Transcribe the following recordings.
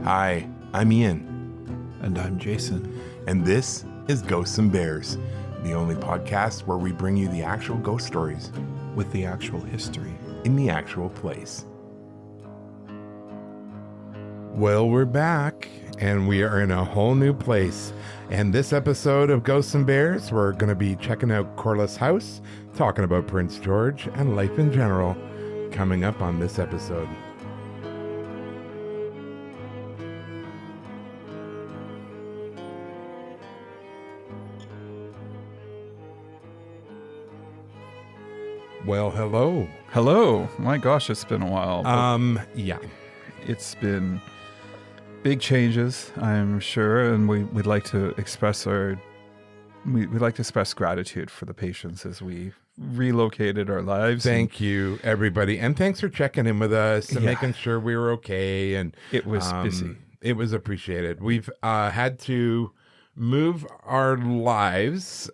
Hi, I'm Ian. And I'm Jason. And this is Ghosts and Bears, the only podcast where we bring you the actual ghost stories With the actual history. in the actual place. Well, we're back, and we are in a whole new place. And this episode of Ghosts and Bears, we're going to be checking out Corliss House, talking about Prince George and life in general, coming up on this episode. Well, hello. Hello. My gosh, it's been a while. Yeah. It's been big changes, I'm sure, and we'd like to express we'd like to express gratitude for the patience as we relocated our lives. Thank you, everybody. And thanks for checking in with us and Yeah. making sure we were okay. And It was busy. It was appreciated. We've had to move our lives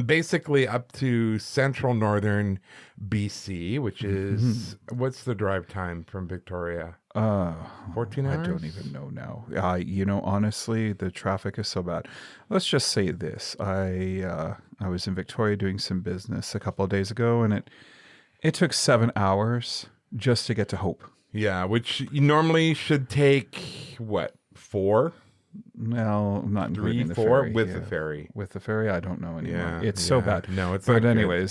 basically up to central northern BC, which is, what's the drive time from Victoria? 14 hours? I don't even know now. Honestly, the traffic is so bad. Let's just say this. I was in Victoria doing some business a couple of days ago, and it took 7 hours just to get to Hope. Yeah, which normally should take, what, 4? No, not including 3, the 4 ferry. with Yeah. the ferry. With the ferry, I don't know anymore. Yeah, It's so bad. No, it's But not good.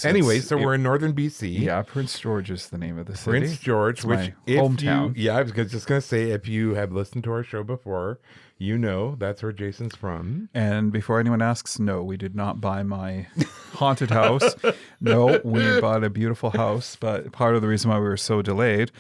anyways, So we're in northern BC. Yeah, Prince George is the name of the city. Prince George, It's which my if hometown. I was just going to say, if you have listened to our show before, you know that's where Jason's from. And before anyone asks, no, we did not buy my haunted house. No, we bought a beautiful house. But part of the reason why we were so delayed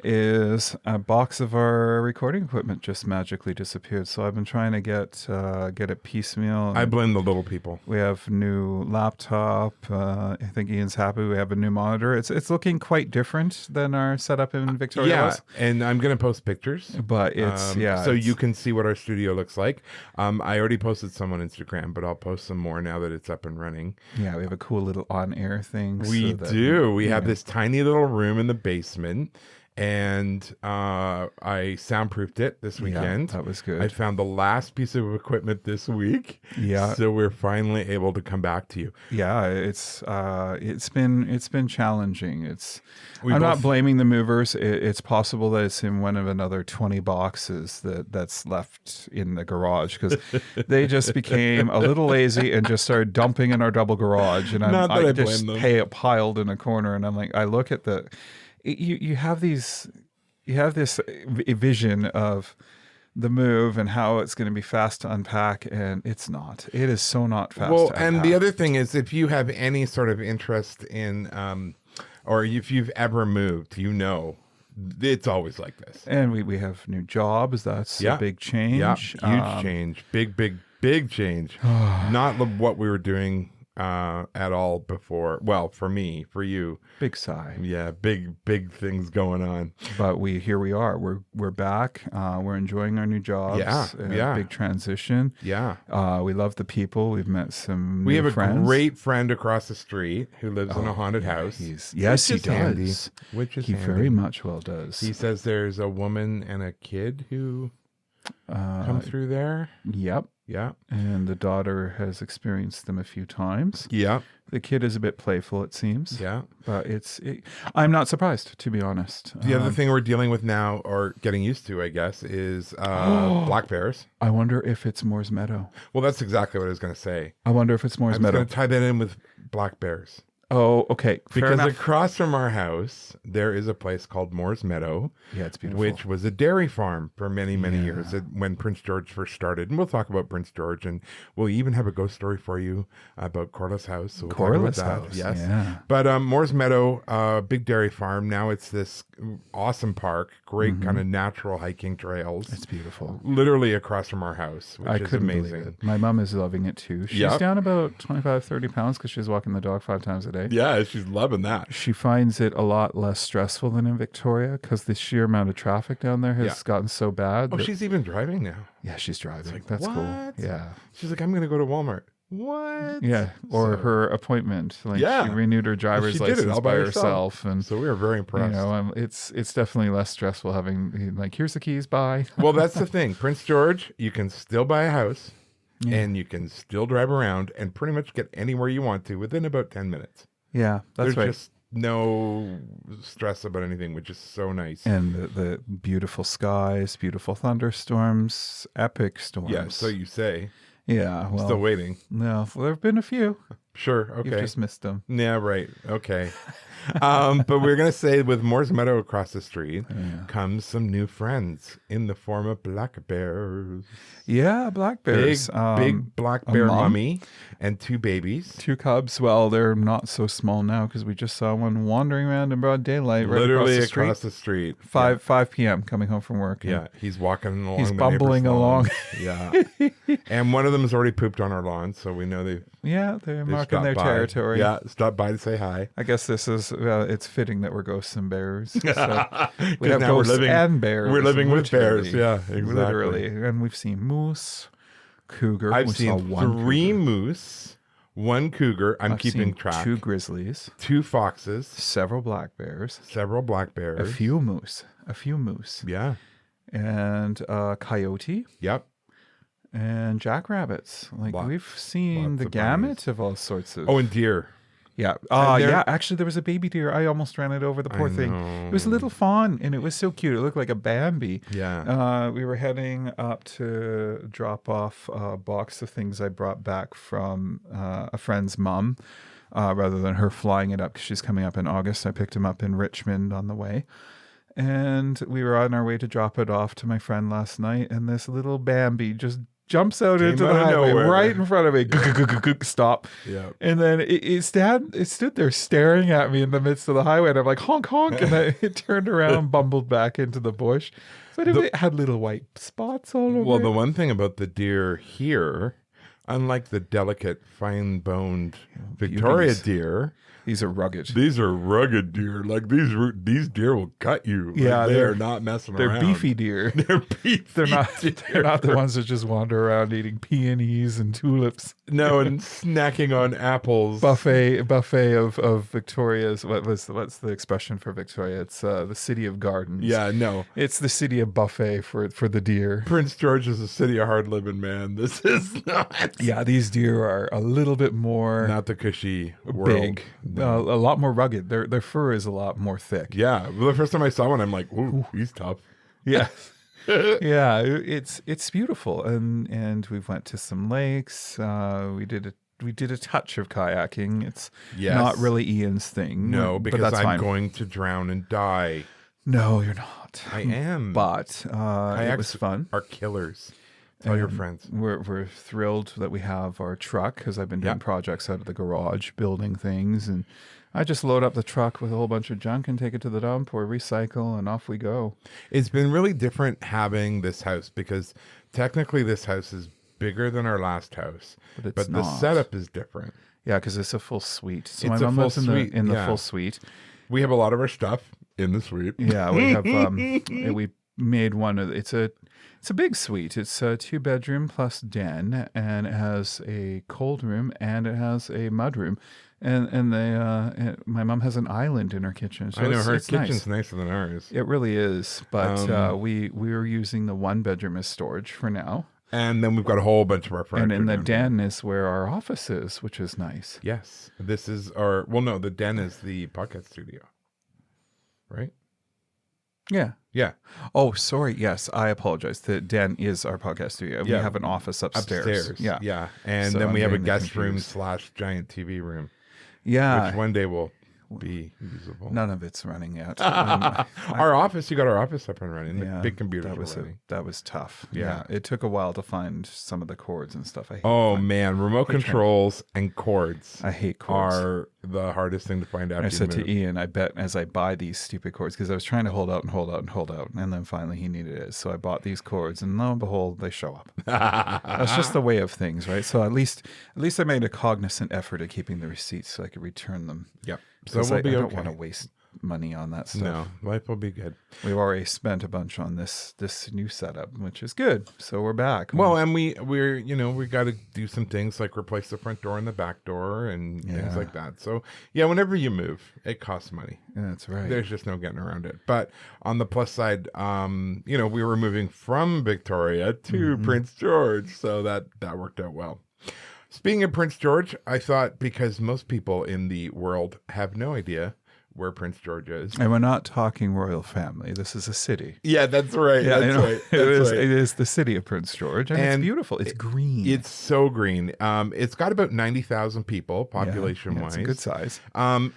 is a box of our recording equipment just magically disappeared. So I've been trying to get it piecemeal. I blame the little people. We have new laptop. I think Ian's happy. We have a new monitor. It's looking quite different than our setup in Victoria. Yeah, was. and I'm going to post pictures. But so you can see what our studio looks like. I already posted some on Instagram, but I'll post some more now that it's up and running. Yeah, we have a cool little on-air thing. We do. We have this tiny little room in the basement. And I soundproofed it this weekend. That was good. I found the last piece of equipment this week. Yeah. So we're finally able to come back to you. Yeah, it's been challenging. I'm both- not blaming the movers. It's possible that it's in one of another 20 boxes that's left in the garage because they just became a little lazy and just started dumping in our double garage. And I just piled in a corner. And I'm like, I look at you have this vision of the move and how it's going to be fast to unpack, and it's not. It is so not fast to unpack. And the other thing is, if you have any sort of interest in, or if you've ever moved, it's always like this. And we have new jobs. That's a big change. Yeah, huge change. Big change. Not what we were doing at all before. Well, for me, for you. Big sigh. Yeah, big things going on. But here we are. We're back. We're enjoying our new jobs. Yeah. Big transition. Yeah. We love the people. We've met some We new have friends. a great friend across the street who lives in a haunted house. He Which does. is handy. Which is He handy. very much well does. He says there's a woman and a kid who come through there. Yep. Yeah. And the daughter has experienced them a few times. Yeah. The kid is a bit playful, it seems. Yeah. But I'm not surprised, to be honest. The other thing we're dealing with now, or getting used to, I guess, is black bears. I wonder if it's Moore's Meadow. Well, that's exactly what I was going to say. I wonder if it's Moore's I was Meadow. going to tie that in with black bears. Oh, okay. Fair Because enough. across from our house, there is a place called Moore's Meadow. Yeah, it's beautiful. Which was a dairy farm for many, many years when Prince George first started. And we'll talk about Prince George, and we'll even have a ghost story for you about Corliss House. So we'll Corliss talk about House, that. Yes. yeah. But Moore's Meadow, big dairy farm. Now it's this awesome park, great kind of natural hiking trails. It's beautiful. Literally across from our house, which I is couldn't amazing. believe it. My mom is loving it too. She's down about 25, 30 pounds because she's walking the dog 5 times a day. Yeah, she's loving that. She finds it a lot less stressful than in Victoria because the sheer amount of traffic down there has gotten so bad. Oh, she's even driving now. Yeah, she's driving. like, That's cool. what? Yeah. She's like, I'm going to go to Walmart. What? Yeah, or So- her appointment. Like Yeah. she renewed her driver's She did it license all by by herself, and So we were very impressed. it's definitely less stressful having like, here's the keys, bye. Well, that's the thing. Prince George, you can still buy a house and you can still drive around and pretty much get anywhere you want to within about 10 minutes. Yeah, that's There's right. just no stress about anything, which is so nice. And the beautiful skies, beautiful thunderstorms, epic storms. Yeah, so you say. Yeah, well, Still waiting. no, there have been a few. Sure, okay. You've just missed them. Yeah, right. Okay. But we're going to say with Moore's Meadow across the street comes some new friends in the form of black bears. Yeah, black bears. Big black bear mom. mummy and 2 babies. 2 cubs. Well, they're not so small now because we just saw one wandering around in broad daylight right Literally across the street. street. 5 p.m. coming home from work. Yeah, he's walking along. He's the bumbling neighbor's along. lawn. Yeah. And one of them has already pooped on our lawn, so we know they're They're marking stopped their by. territory. Yeah, stop by to say hi. I guess this is, it's fitting that we're ghosts and bears. So we 'Cause have now we're ghosts living- and bears. we're living with bears. literally. Yeah, exactly. Literally. And we've seen moose, cougar. I've We saw seen one 3 cougar. moose, 1 cougar. I'm I've keeping seen track. 2 grizzlies, 2 foxes, several black bears, several black a bears. few moose, Yeah. and a coyote Yep. and jackrabbits. Like we've seen lots the of gamut of all sorts of. Oh, and deer. Yeah. And they're- Yeah. Actually, there was a baby deer. I almost ran it over. The poor thing. It was a little fawn, and it was so cute. It looked like a Bambi. Yeah. We were heading up to drop off a box of things I brought back from a friend's mom, rather than her flying it up because she's coming up in August. I picked him up in Richmond on the way. And we were on our way to drop it off to my friend last night, and this little Bambi just jumps out into the out of highway nowhere. right in front of me. Stop. Yeah. And then it stood there staring at me in the midst of the highway, and I'm like, honk, honk. And then it turned around, bumbled back into the bush. But it had little white spots all over Well, the it. one thing about the deer here, unlike the delicate, fine-boned Victoria beauties. deer, These are rugged. these are rugged deer. Like these deer will cut you. Like, Yeah, they they're- are not messing They're around. beefy deer. They're beefy. They're not deer. the ones that just wander around eating peonies and tulips. No, and snacking on apples. Buffet of Victoria's. What's the expression for Victoria? It's the city of gardens. Yeah, no. It's the city of buffet for the deer. Prince George is a city of hard living, man. This is not. Yeah, these deer are a little bit more Not the cushy world. big, a lot more rugged. Their fur is a lot more thick. Yeah. Well, the first time I saw one, I'm like, ooh, he's tough. Yeah. Yeah, it's beautiful, and we went to some lakes. We did a touch of kayaking. It's Yes. not really Ian's thing. No, but because that's I'm fine. going to drown and die. No, you're not. I am. But it was fun. Are killers. Tell your friends. We're thrilled that we have our truck because I've been doing projects out of the garage, building things, and I just load up the truck with a whole bunch of junk and take it to the dump or recycle, and off we go. It's been really different having this house because technically this house is bigger than our last house, But but it's the not. setup is different. Yeah, because it's a full suite. So It's my a mom full lives suite, in the yeah. full suite. We have a lot of our stuff in the suite. Yeah, we have we made one of it's a big suite. It's a 2-bedroom plus den, and it has a cold room and it has a mud room, and my mom has an island in her kitchen. So I know her it's kitchen's nice. nicer than ours. It really is, but we were using the 1-bedroom as storage for now, And then we've got a whole bunch of our furniture. and in the down here. den is where our office is, which is nice. Yes. This is our, well, no, the den is the podcast studio. Right? Yeah. Yeah. Oh, sorry. Yes, I apologize. The den is our podcast studio. We Yeah. have an office upstairs. Yeah. Yeah. And So then I'm we have a getting guest room confused. / giant TV room, Yeah. which one day will be usable. None of it's running yet. Our office, you got our office up and running. Yeah, The big computers that was were running. that was tough. Yeah. It took a while to find some of the cords and stuff. I hate Oh man, remote controls and cords I hate cords. are the hardest thing to find out. I said to Ian, I bet as I buy these stupid cords, because I was trying to hold out, and then finally he needed it. So I bought these cords, and lo and behold, they show up. That's just the way of things, right? So at least I made a cognizant effort at keeping the receipts so I could return them. Yep. So 'Cause we'll I be don't okay. want to waste money on that stuff. No, life will be good. We've already spent a bunch on this new setup, which is good. So we're back. Well, and we're we got to do some things like replace the front door and the back door and things like that. So yeah, whenever you move, it costs money. That's right. There's just no getting around it. But on the plus side, we were moving from Victoria to Prince George, so that worked out well. Speaking of Prince George, I thought, because most people in the world have no idea where Prince George is. And we're not talking royal family. This is a city. Yeah, that's right. Yeah, that's right. That's right. It is the city of Prince George, and it's beautiful. It's green. It's so green. It's got about 90,000 people population-wise. It's a good size.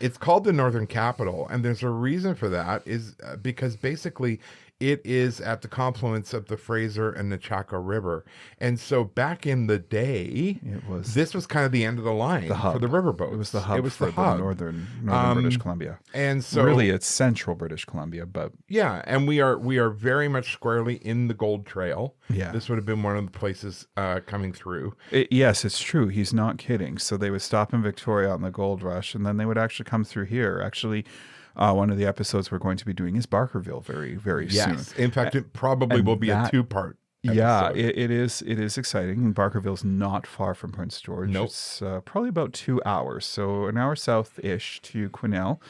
It's called the Northern Capital, and there's a reason for that, is because basically it is at the confluence of the Fraser and the Chaco River. And so back in the day, this was kind of the end of the line for the riverboats. It was the hub for the northern British Columbia. And so really it's central British Columbia, but yeah, and we are very much squarely in the Gold Trail. Yeah. This would have been one of the places coming through. Yes, it's true. He's not kidding. So they would stop in Victoria on the gold rush, and then they would actually come through here. Actually, one of the episodes we're going to be doing is Barkerville very, very soon. Yes. In fact, it probably will be a two-part episode. Yeah, it is exciting. And Barkerville's not far from Prince George. Nope. It's probably about 2 hours. So an hour south-ish to Quesnel,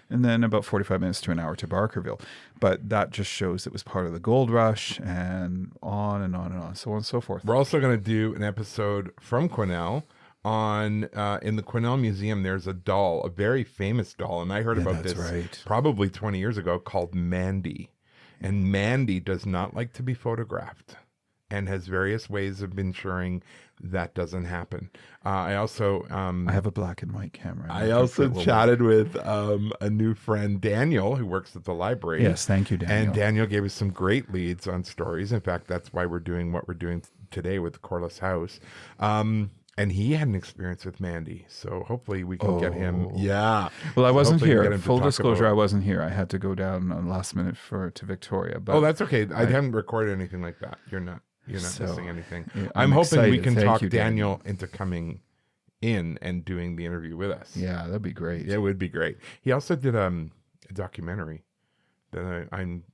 and then about 45 minutes to an hour to Barkerville. But that just shows it was part of the gold rush, and on and on and on, so on and so forth. We're also going to do an episode from Quesnel on in the Quesnel Museum. There's a doll, a very famous doll, and I heard about this probably 20 years ago, called Mandy. And Mandy does not like to be photographed and has various ways of ensuring that doesn't happen. I also I have a black and white camera. I also chatted with a new friend, Daniel, who works at the library. Yes, thank you, Daniel. And Daniel gave us some great leads on stories. In fact, that's why we're doing what we're doing today with Corliss House. And he had an experience with Mandy, so hopefully we can get him. Yeah. Well, I wasn't here. Full disclosure, I wasn't here. I had to go down on last minute to Victoria. But that's okay. I haven't recorded anything like that. You're not missing anything. Yeah, I'm hoping excited. we can Thank talk you, Daniel into coming in and doing the interview with us. Yeah, that'd be great. It would be great. He also did a documentary that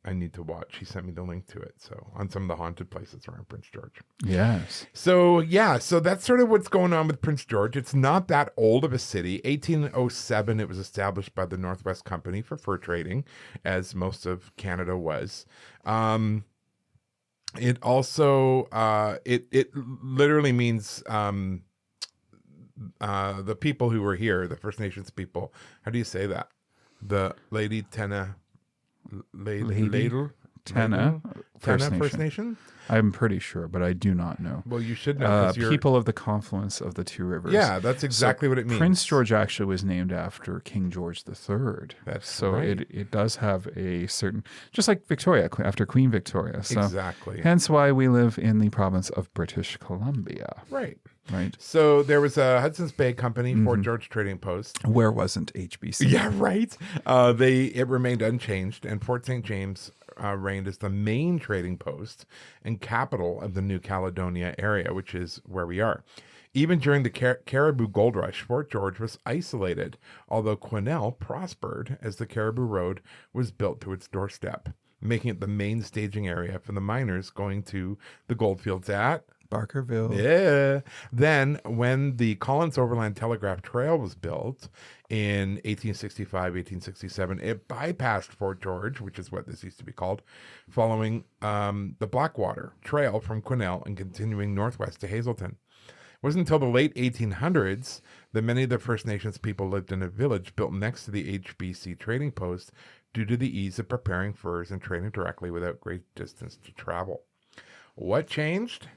I need to watch. He sent me the link to it. So on some of the haunted places around Prince George. Yes. So yeah, so that's sort of what's going on with Prince George. It's not that old of a city. 1807, it was established by the Northwest Company for fur trading, as most of Canada was. It also it literally means the people who were here, the First Nations people. How do you say that? The Lady Tena. Ladle? Tena First Nation? I'm pretty sure, but I do not know. Well, you should know. People of the confluence of the two rivers. Yeah, that's exactly what it means. Prince George actually was named after King George III. That's right. It does have a certain, just like Victoria, after Queen Victoria. So exactly. Hence why we live in the province of British Columbia. Right. Right. So there was a Hudson's Bay Company, Fort George Trading Post. Where wasn't HBC? Yeah, right. It remained unchanged, and Fort St. James reigned as the main trading post and capital of the New Caledonia area, which is where we are. Even during the Caribou Gold Rush, Fort George was isolated, although Quesnel prospered as the Caribou Road was built to its doorstep, making it the main staging area for the miners going to the goldfields at Barkerville. Yeah. Then, when the Collins Overland Telegraph Trail was built in 1865, 1867, it bypassed Fort George, which is what this used to be called, following the Blackwater Trail from Quesnel and continuing northwest to Hazelton. It wasn't until the late 1800s that many of the First Nations people lived in a village built next to the HBC trading post due to the ease of preparing furs and trading directly without great distance to travel. What changed?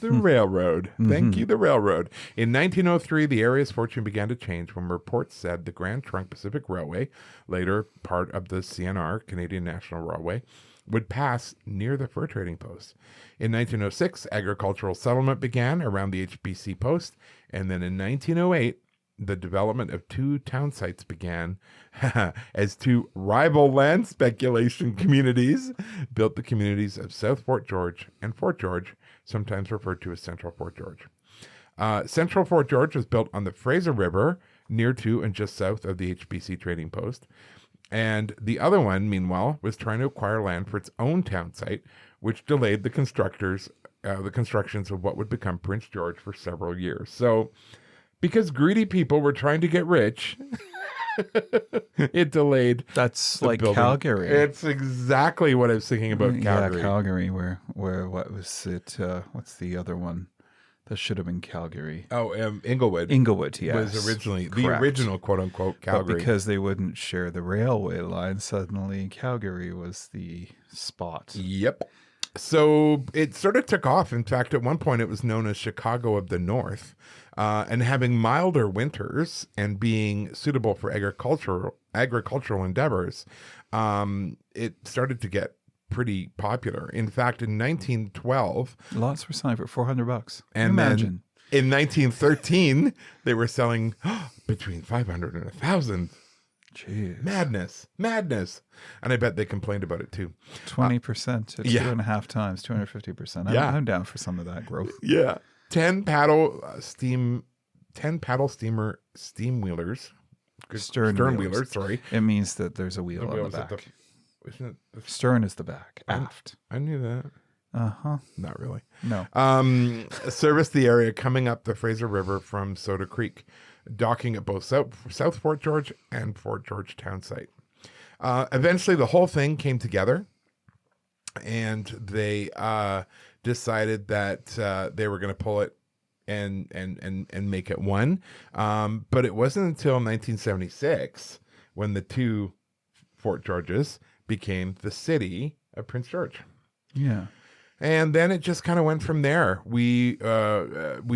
The railroad. Thank you, the railroad. In 1903, the area's fortune began to change when reports said the Grand Trunk Pacific Railway, later part of the CNR, Canadian National Railway, would pass near the fur trading post. In 1906, agricultural settlement began around the HBC post, and then in 1908, the development of two town sites began as two rival land speculation communities built the communities of South Fort George and Fort George, sometimes referred to as Central Fort George. Central Fort George was built on the Fraser River, near to and just south of the HBC trading post. And the other one, meanwhile, was trying to acquire land for its own town site, which delayed the constructions of what would become Prince George for several years. So, because greedy people were trying to get rich, it delayed. That's the like building. Calgary. It's exactly what I was thinking about Calgary. Yeah, Calgary. Where what was it? What's the other one? That should have been Calgary. Oh, Inglewood. Inglewood, yes. Was originally Correct. the original quote unquote Calgary. But because they wouldn't share the railway line, suddenly Calgary was the spot. Yep. So it sort of took off. In fact, at one point it was known as Chicago of the North. And having milder winters and being suitable for agricultural endeavors, it started to get pretty popular. In fact, in 1912, lots were selling for $400. And imagine. Then in 1913, they were selling between 500 and 1,000. Jeez. Madness. And I bet they complained about it too. 20% at 2.5 times, 250%. I'm down for some of that growth. Yeah. 10 paddle steamer steam wheelers. Stern wheelers, sorry. It means that there's a wheel on the back. Isn't it Stern is the back. Aft. I knew that. Uh-huh. Not really. No. Serviced the area coming up the Fraser River from Soda Creek, docking at both South Fort George and Fort George town site. Eventually, the whole thing came together, and they decided that they were going to pull it and make it one. But it wasn't until 1976 when the two Fort Georges became the city of Prince George. Yeah. And then it just kind of went from there. We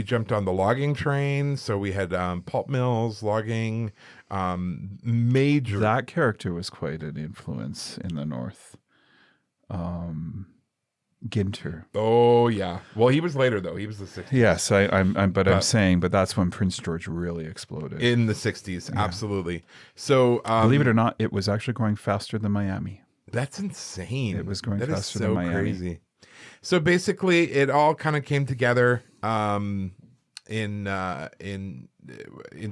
jumped on the logging train, so we had pulp mills, logging, major. That character was quite an influence in the North. Ginter. Oh yeah. Well, he was later though. He was the 60s. Yes, I'm saying, but that's when Prince George really exploded in the 60s. Yeah. Absolutely. So believe it or not, it was actually going faster than Miami. That's insane. It was going that faster so than Miami. Crazy. So basically, it all kind of came together in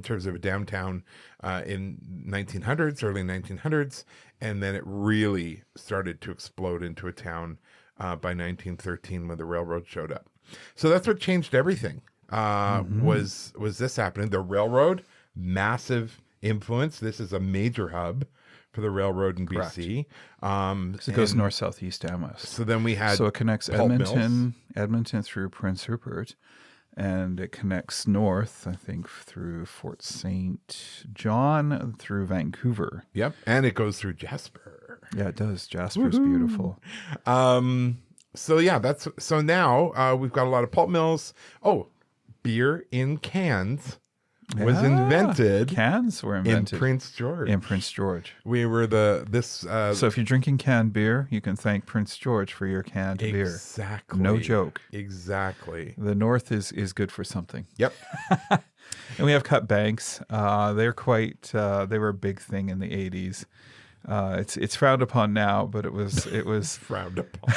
terms of a downtown in 1900s, early 1900s, and then it really started to explode into a town by 1913 when the railroad showed up. So that's what changed everything. Was this happening? The railroad, massive influence. This is a major hub for the railroad in BC. So it goes north, south, east, and west. So then we had it connects Edmonton through Prince Rupert, and it connects north, I think, through Fort St. John through Vancouver. Yep, and it goes through Jasper. Yeah, it does. Jasper's beautiful. So yeah, so now we've got a lot of pulp mills. Oh, beer in cans was invented. Cans were invented in Prince George. We were So if you're drinking canned beer, you can thank Prince George for your canned beer. Exactly. No joke. Exactly. The North is good for something. Yep. And we have cut banks. They're quite. They were a big thing in the 80s. It's frowned upon now, but it was frowned upon.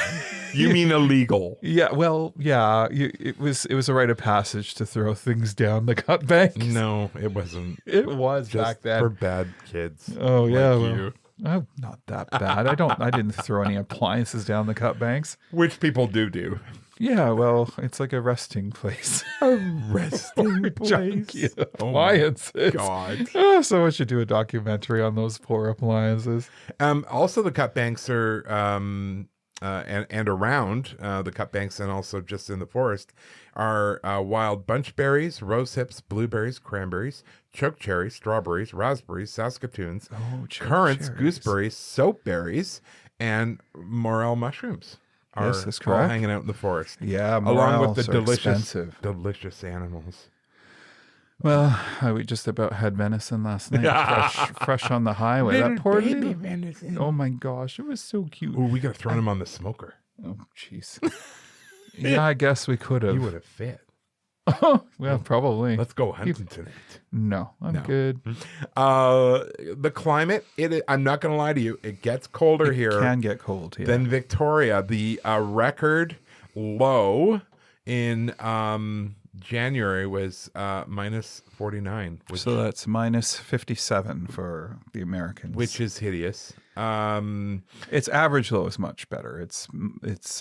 You mean illegal? Yeah, well, yeah. It was a rite of passage to throw things down the cut banks. No, it wasn't. It was just back then for bad kids. Oh yeah, like well, you. I'm not that bad. I didn't throw any appliances down the cut banks. Which people do. Yeah, well, it's like a resting place. A resting place. Appliances. Oh God. Oh, someone should do a documentary on those poor appliances. Also, the cut banks are and around the cut banks, and also just in the forest are wild bunchberries, rose hips, blueberries, cranberries, choke cherries, strawberries, raspberries, saskatoons, currants, gooseberries, soapberries, and morel mushrooms. Yes, that's all correct. hanging out in the forest. Yeah, along with the expensive. delicious animals. Well, we just about had venison last night, fresh on the highway. That poor baby venison. Oh my gosh, it was so cute. Oh, we got to throw him on the smoker. Oh, jeez. Yeah, I guess we could have. You would have fit. Well, probably. Let's go hunting tonight. No, I'm good. The climate, I'm not going to lie to you, it gets colder here. It can get cold, yeah. Than Victoria. The record low in January was minus 49, So that's minus 57 for the Americans. which is hideous. Its average low is much better. It's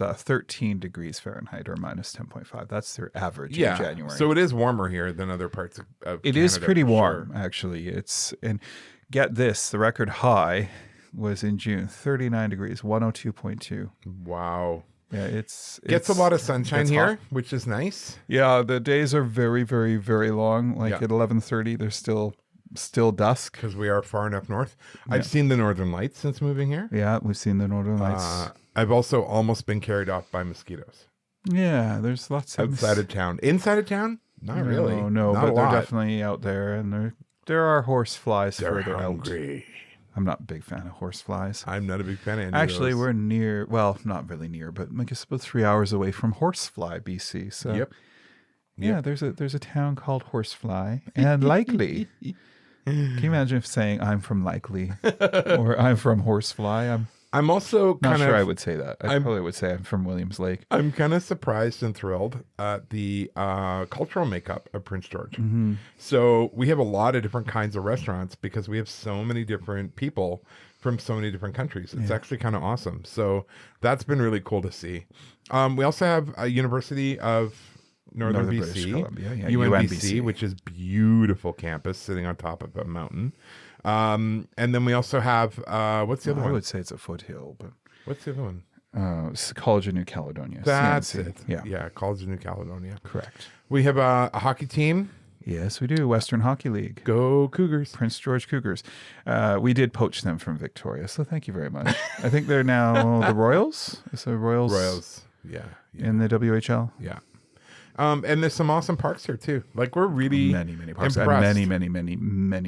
13 degrees Fahrenheit or minus 10.5. That's their average in January. So it is warmer here than other parts of It Canada, is pretty for warm, sure. actually. And get this, the record high was in June, 39 degrees, 102.2. Wow. Yeah, it's Gets a lot of sunshine it's here, hot. which is nice. Yeah, the days are very, very, very long. Like at 11:30, there's still dusk. Because we are far enough north. I've seen the northern lights since moving here. Yeah, we've seen the northern lights. I've also almost been carried off by mosquitoes. Yeah, there's lots of Outside of town. Inside of town? Not really. No, Not but a they're lot. definitely out there, and there are horse flies They're further out. hungry. I'm not a big fan of horse flies. I'm not a big fan of any Actually, of those. we're near, well, not really near, but I guess about 3 hours away from Horsefly, BC. So Yep. yeah, there's a town called Horsefly and Likely. Can you imagine if saying I'm from Likely or I'm from Horsefly? I'm I'm also not kind sure I of would say that. I probably would say I'm from Williams Lake. I'm kind of surprised and thrilled at the cultural makeup of Prince George. Mm-hmm. So we have a lot of different kinds of restaurants because we have so many different people from so many different countries. It's actually kind of awesome. So that's been really cool to see. We also have a University of Northern British BC, Columbia, yeah, UNBC, UNBC. which is beautiful campus sitting on top of a mountain. And then we also have what's the other I one? would say it's a foothill, but What's the other one? it's College of New Caledonia. That's CNC. it. Yeah, Yeah, College of New Caledonia. correct. We have a hockey team. Yes, we do. Western Hockey League. Go Cougars. Prince George Cougars. We did poach them from Victoria, so thank you very much. I think they're now the Royals. So Royals. Royals. Yeah. In the WHL. Yeah. And there's some awesome parks here too. Like we're really Many parks impressed. and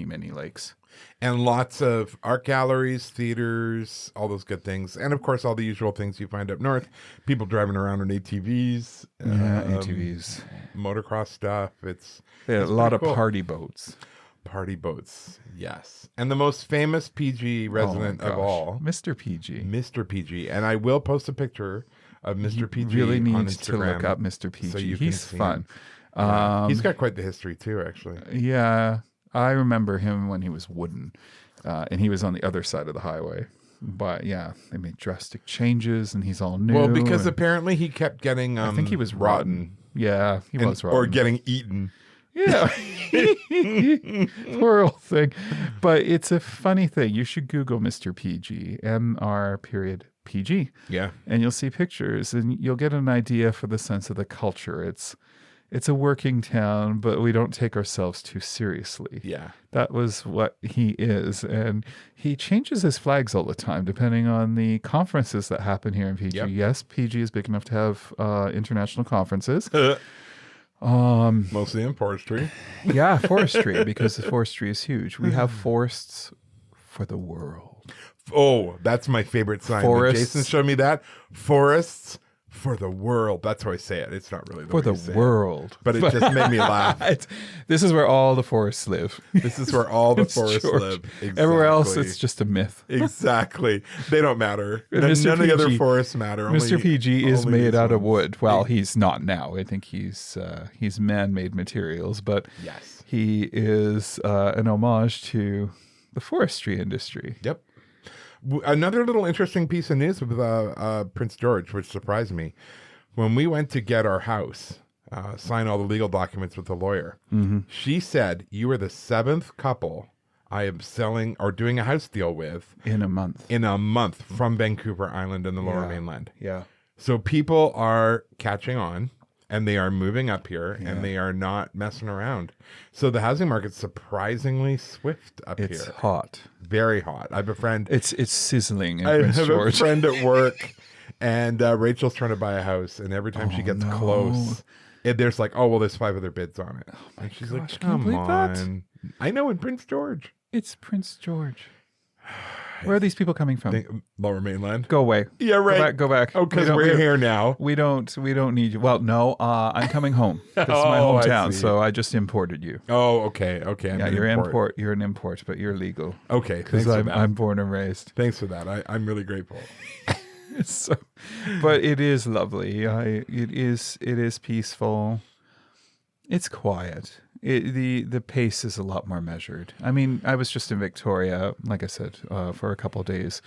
many lakes. And lots of art galleries, theaters, all those good things. And of course all the usual things you find up north. People driving around on ATVs. Yeah, ATVs. Motocross stuff. It's A lot of cool. party boats. Party boats. Yes. And the most famous PG resident of all, Mr. PG. Mr. PG. And I will post a picture of Mr. PG Really on needs to Instagram look up Mr. PG. so you can He's see fun. him. Yeah. He's got quite the history too, actually. Yeah, I remember him when he was wooden, and he was on the other side of the highway. But yeah, they made drastic changes, and he's all new. Well, because and apparently he kept getting I think he was rotten. Yeah, he was rotten. or getting eaten. Yeah. Poor old thing. But it's a funny thing. You should Google Mr. PG, MR.PG. Yeah. And you'll see pictures and you'll get an idea for the sense of the culture. It's a working town, but we don't take ourselves too seriously. Yeah. That was what he is. And he changes his flags all the time, depending on the conferences that happen here in PG. Yep. Yes, PG is big enough to have international conferences. Mostly in forestry. Yeah, forestry, because the forestry is huge. We have forests for the world. Oh, that's my favorite sign. Forests. Jason showed me that. Forests for the world. That's how I say it. It's not really the For way the you say it. world. But it just made me laugh. This is where all the forests live. This is where all the It's forests George. live. Exactly. Everywhere else, it's just a myth. Exactly. They don't matter. And None Mr. of the other PG forests matter. Mr. PG is only made these out of ones. wood. Well, he's not now. I think he's man-made materials, but Yes. he is an homage to the forestry industry. Yep. Another little interesting piece of news with Prince George, which surprised me. When we went to get our house, sign all the legal documents with the lawyer, she said, "You are the 7th couple I am selling or doing a house deal with In a month. from Vancouver Island and the Lower Mainland." Yeah. So people are catching on and they are moving up here and they are not messing around. So the housing market's surprisingly swift up It's here. hot. Very hot. I have a friend. It's sizzling in I Prince have George. a friend at work, and Rachel's trying to buy a house, and every time she gets no. close, there's like, oh well, there's 5 other bids on it. And she's gosh, like, can you come believe that? on. I know, in Prince George, It's Prince George. Where are these people coming from? Lower Mainland. Go away. Yeah, right. Go back. Oh, because we're here now. We don't need you. Well, no, I'm coming home. This is my Oh, I hometown, see. so I just imported you. Oh, okay. I'm Yeah, an you're import. You're an import, but you're legal. Okay, Because thanks for that. I'm born and raised. Thanks for that. I'm really grateful. So, but it is lovely. It is peaceful. It's quiet. The pace is a lot more measured. I mean, I was just in Victoria, like I said, for a couple of days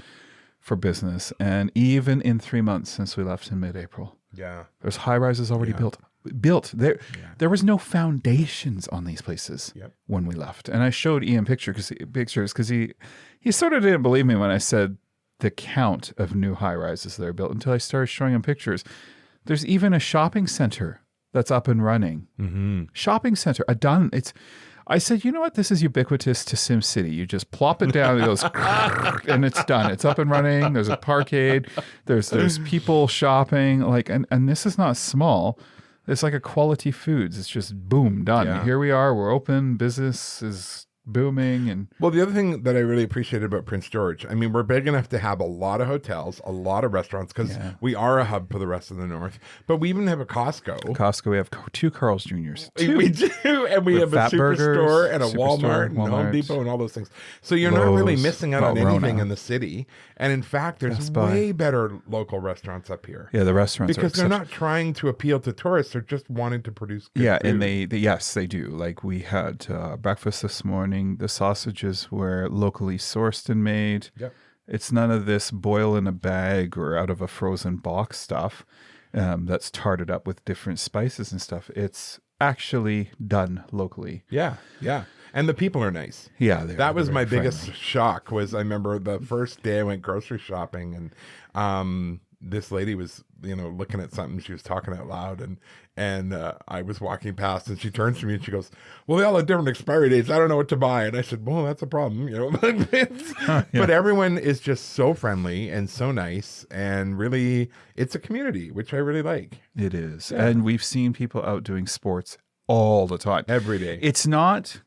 for business, and even in 3 months since we left in mid-April, there's high rises already built. There was no foundations on these places when we left, and I showed Ian pictures because he sort of didn't believe me when I said the count of new high rises that are built until I started showing him pictures. There's even a shopping center that's up and running. Shopping center, I said, you know what? This is ubiquitous to SimCity. You just plop it down, it goes, and it's done. It's up and running. There's a parkade. There's people shopping. And this is not small. It's like a Quality Foods. It's just boom, done. Yeah. Here we are. We're open. Business is booming. And well, the other thing that I really appreciated about Prince George, I mean, we're big enough to have a lot of hotels, a lot of restaurants, because we are a hub for the rest of the North. But we even have a Costco. We have 2 Carl's Juniors. We do, and we have a Superstore and a Walmart and Home Depot and all those things. So you're not really missing out on anything in the city. And in fact, there's way better local restaurants up here. Yeah, the restaurants because they're not trying to appeal to tourists; they're just wanting to produce good food. And they do. Like we had breakfast this morning. The sausages were locally sourced and made. Yep. It's none of this boil in a bag or out of a frozen box stuff that's tarted up with different spices and stuff. It's actually done locally. Yeah, yeah. And the people are nice. Yeah, that was my biggest shock. Was I remember the first day I went grocery shopping, and this lady was looking at something. She was talking out loud, and I was walking past, and she turns to me and she goes, "Well, they all have different expiry dates. I don't know what to buy." And I said, "Well, that's a problem, But everyone is just so friendly and so nice, and really, it's a community, which I really like. It is, and we've seen people out doing sports all the time, every day. It's not.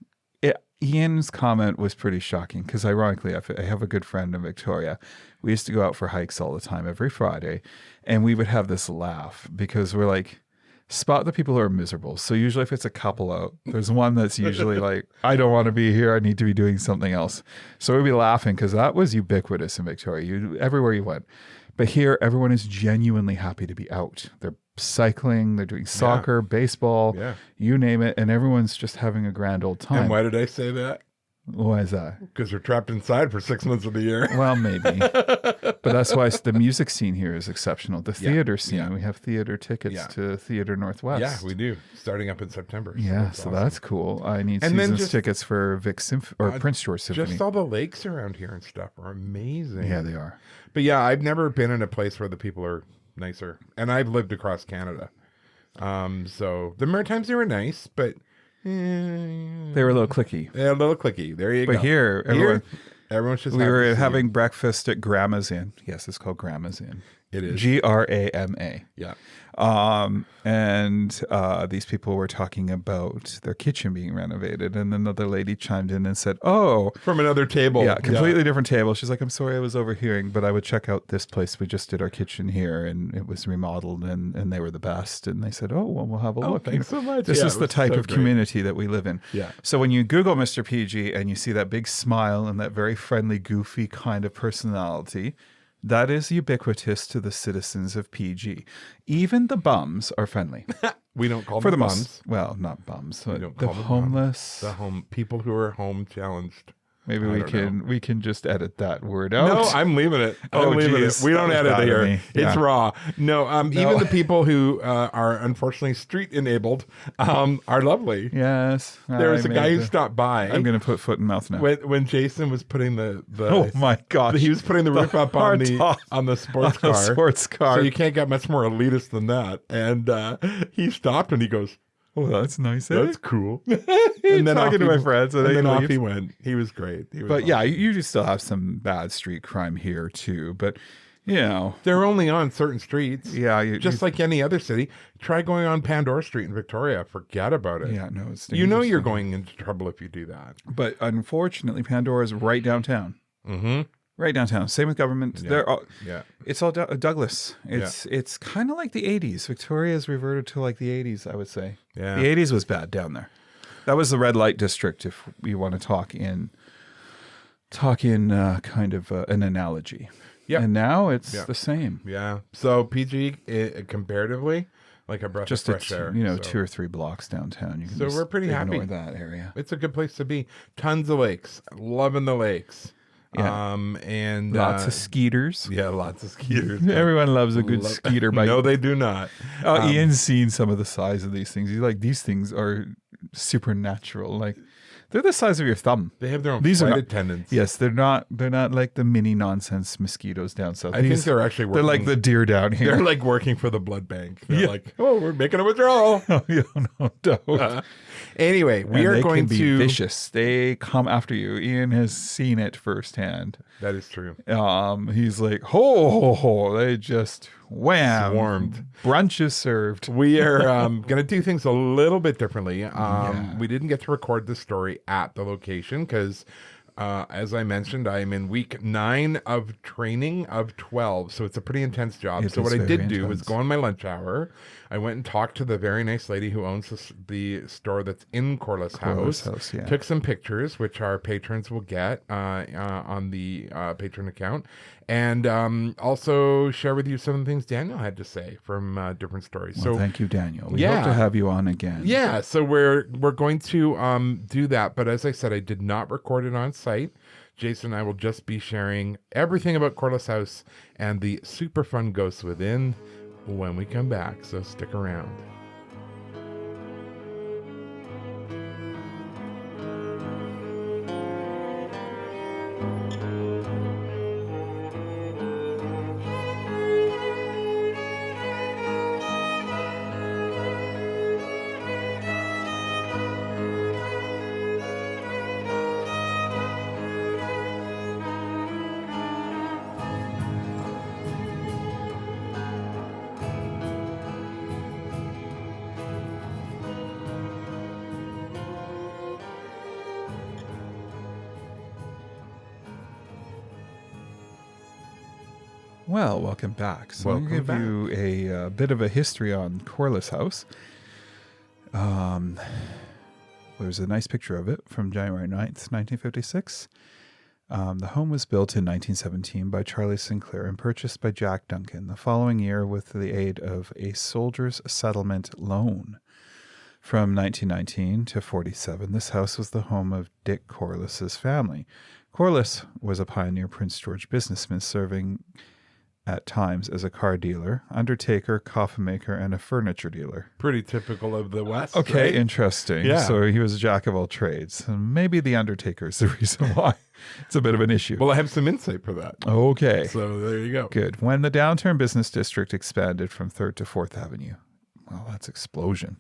Ian's comment was pretty shocking because, ironically, I have a good friend in Victoria. We used to go out for hikes all the time every Friday, and we would have this laugh because we're like, spot the people who are miserable. So usually if it's a couple out, there's one that's usually like, I don't want to be here. I need to be doing something else. So we'd be laughing because that was ubiquitous in Victoria. Everywhere you went. But here, everyone is genuinely happy to be out. They're cycling, they're doing soccer, baseball, you name it, and everyone's just having a grand old time. And why did I say that? Why is that? Because we're trapped inside for 6 months of the year. Well, maybe. But that's why the music scene here is exceptional. The theater scene, we have theater tickets to Theater Northwest. Yeah, we do. Starting up in September. So that's cool. I need seasons tickets for Prince George Symphony. Just all the lakes around here and stuff are amazing. Yeah, they are. But yeah, I've never been in a place where the people are nicer. And I've lived across Canada. So the Maritimes, they were nice, but they were a little cliquey. Yeah, a little cliquey. There you go. But here, everyone's just. We were having breakfast at Grandma's Inn. Yes, it's called Grandma's Inn. It is Grama. Yeah. And these people were talking about their kitchen being renovated, and another lady chimed in and said, "Oh, from another table, completely different table." She's like, "I'm sorry, I was overhearing, but I would check out this place. We just did our kitchen here, and it was remodeled, and they were the best." And they said, "Oh, well, we'll have a look." Thanks so much. This is the type of community that we live in. Yeah. So when you Google Mr. PG and you see that big smile and that very friendly, goofy kind of personality, that is ubiquitous to the citizens of PG. Even the bums are friendly. We don't call them bums. Well, not bums. We don't call them homeless. The people who are home challenged. Maybe we can just edit that word out. No, I'm leaving it. I'm leaving it. We don't edit it here. It's raw. No, even the people who are unfortunately street enabled are lovely. Yes. There was a guy who stopped by. I'm going to put foot in mouth now. When Jason was putting the oh my gosh, he was putting the roof up on the sports car. Sports car. So you can't get much more elitist than that. And he stopped and he goes, "Oh, that's nice. That's cool." And then talking to my friends, and then off he went. He was great. But yeah, you do still have some bad street crime here too. But they're only on certain streets. Yeah, just like any other city. Try going on Pandora Street in Victoria. Forget about it. Yeah, no, it's you're going into trouble if you do that. But unfortunately, Pandora is right downtown. Mm-hmm. Right downtown. Same with government. Yeah. It's all Douglas. It's kind of like the 80s. Victoria's reverted to like the 80s, I would say. Yeah. The 80s was bad down there. That was the red light district, if we want to talk in kind of an analogy. Yeah. And now it's the same. Yeah. So PG comparatively, like a breath Just of fresh air. you know, So 2 or 3 blocks downtown. You can So just we're pretty happy. ignore that area. it's a good place to be. Tons of lakes. Loving the lakes. Yeah. And Lots of skeeters. yeah, lots of skeeters. Everyone loves a good skeeter bike. No, they do not. Ian's seen some of the size of these things. He's like, these things are supernatural. Like, they're the size of your thumb. They have their own These are flight not- attendants. Yes, they're not like the mini nonsense mosquitoes down south. I think they're actually working. They're like the deer down here. They're like working for the blood bank. They're Yeah. like, oh, we're making a withdrawal. Oh, yeah, no, don't. Anyway, we And are they going can be to. vicious. They come after you. Ian has seen it firsthand. That is true. He's like, ho, ho, ho. They just wham. Swarmed. Brunch is served. We are going to do things a little bit differently. Yeah. We didn't get to record the story at the location because, as I mentioned, I am in week 9 of training of 12. So it's a pretty intense job. It So is what I very did do was intense. go on my lunch hour. I went and talked to the very nice lady who owns the store that's in Corliss House. Yeah. Took some pictures, which our patrons will get on the patron account. And also share with you some of the things Daniel had to say from different stories. Well, So thank you, Daniel. We yeah. hope to have you on again. yeah, so we're going to do that, but as I said, I did not record it on site. Jason and I will just be sharing everything about Corliss House and the super fun ghosts within when we come back. So stick around. Well, welcome back. So Welcome I'll give back. you a bit of a history on Corliss House. There's a nice picture of it from January 9th, 1956. The home was built in 1917 by Charlie Sinclair and purchased by Jack Duncan the following year with the aid of a soldier's settlement loan. From 1919 to 47, this house was the home of Dick Corliss's family. Corliss was a pioneer Prince George businessman serving at times as a car dealer, undertaker, coffin maker, and a furniture dealer. Pretty typical of the West. Okay, right? interesting. Yeah. So he was a jack of all trades. And maybe the undertaker is the reason why. It's a bit of an issue. Well, I have some insight for that. Okay, So there you go. good. When the downtown business district expanded from 3rd to 4th Avenue, well, that's explosion.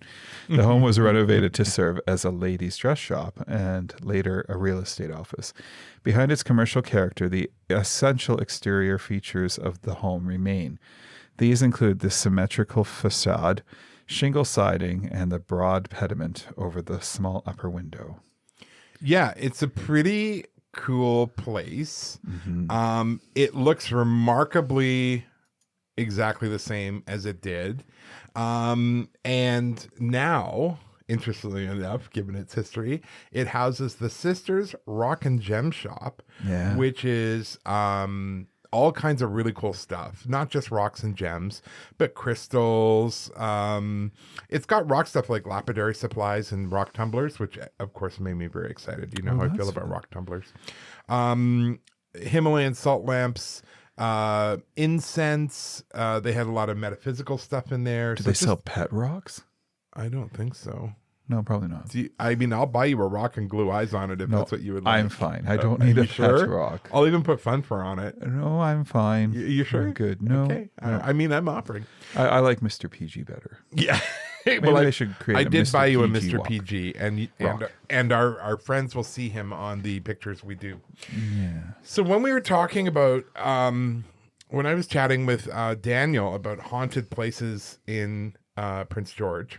The home was renovated to serve as a ladies' dress shop and later a real estate office. Behind its commercial character, the essential exterior features of the home remain. These include the symmetrical facade, shingle siding, and the broad pediment over the small upper window. Yeah, it's a pretty cool place. Mm-hmm. It looks remarkably exactly the same as it did. And now, interestingly enough, given its history, it houses the Sisters Rock and Gem Shop, Yeah. which is all kinds of really cool stuff, not just rocks and gems, but crystals. It's got rock stuff like lapidary supplies and rock tumblers, which of course made me very excited. You know how I feel that's about rock tumblers. Himalayan salt lamps, incense. They had a lot of metaphysical stuff in there. Do So they just- sell pet rocks? I don't think so. No, probably not. I mean, I'll buy you a rock and glue eyes on it if No, that's what you would like. I'm fine. I don't Are need you a sure? pet rock. I'll even put fun fur on it. No, I'm fine. You sure? I'm good. No. Okay. no. I mean, I'm offering. I like Mr. PG better. Yeah. Maybe Well, they should create I a did Mr. buy you a PG Mr. walk. PG, Rock. and our friends will see him on the pictures we do. Yeah. So when we were talking about when I was chatting with Daniel about haunted places in Prince George,